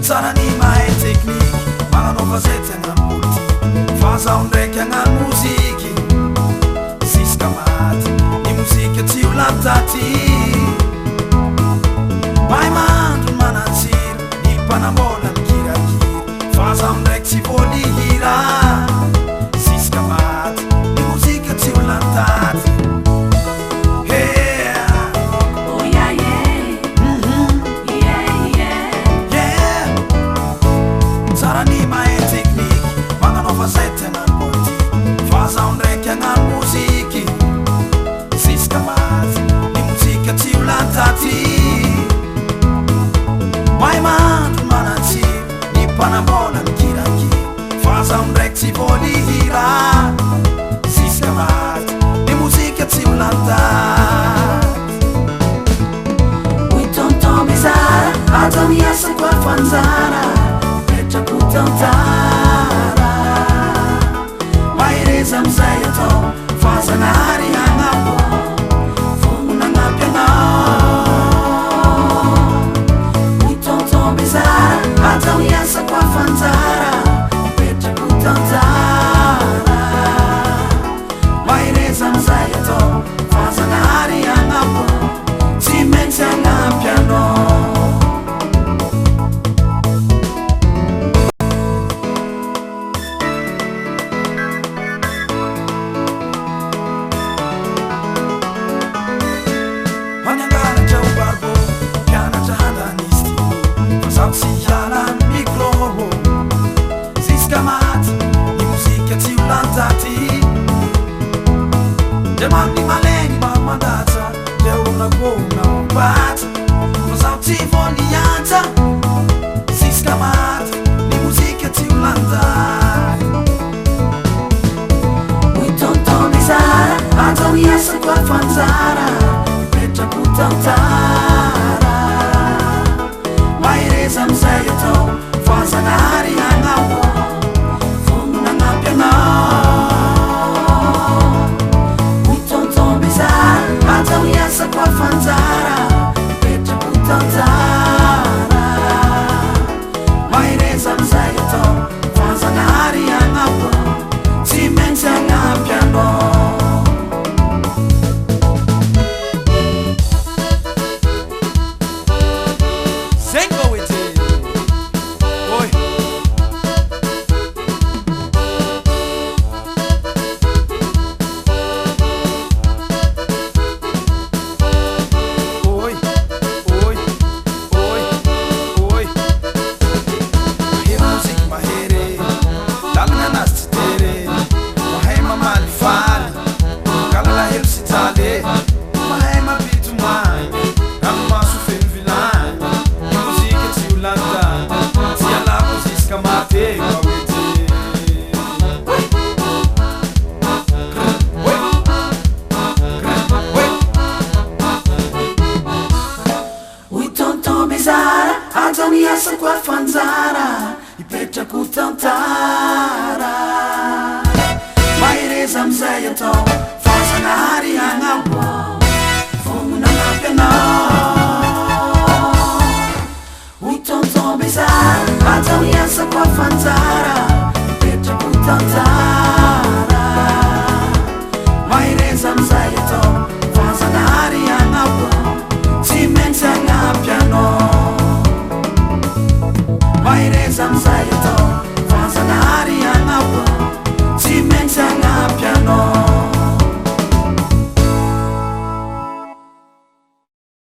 Sarani mahay tekniky magnanova zay tiagna politique fa zaho ndraiky agnano moziky ziska maty ny mozika tsy ho lavitaty mahay mandro ny manatsiro ny mpanambola mikirakira fa zaho ndraiky tsy voalihira ziska maty ny mozika tsy ho lavitaty Mai mandro manatsiro ny mpanambola mikirakira fa zaho ndraiky tsy voalihira ziska maty ny mozika tsy ho lavitaty Hoy tonton Bezara ato miasako afanjara petrako tantara mahereza amizay atao fa zanahary agnapo vononagnampy anao Atao miasako afanjara petrako tantara mahereza amizay atao fa zanahary agnapo tsy maintsy agnampy anao Manyangaratra ho barbo mpianatra handanisti fa zaho tsy hialany micro ziska maty ny mozika tsy ho lavitaty de mamny malegny mamandatsa de onakona ombatra fa zaho tsy voaniantsa ziska maty ny mozika tsy ho lavitaty Hoy tonton Bezara atao miasako afanjara petrako tantara mahereza amizay atao fa zanahary agnapo vononagnampy anao Hoy tonton Bezara atao miasako afanjara petrako tantara mahereza amizay atao fa zanahary agnapo tsy maintsy agnampy anao Atao miasako afanjara ipetrako tantara mahereza amizay atao fa zanahary agnapo vononagnampy anao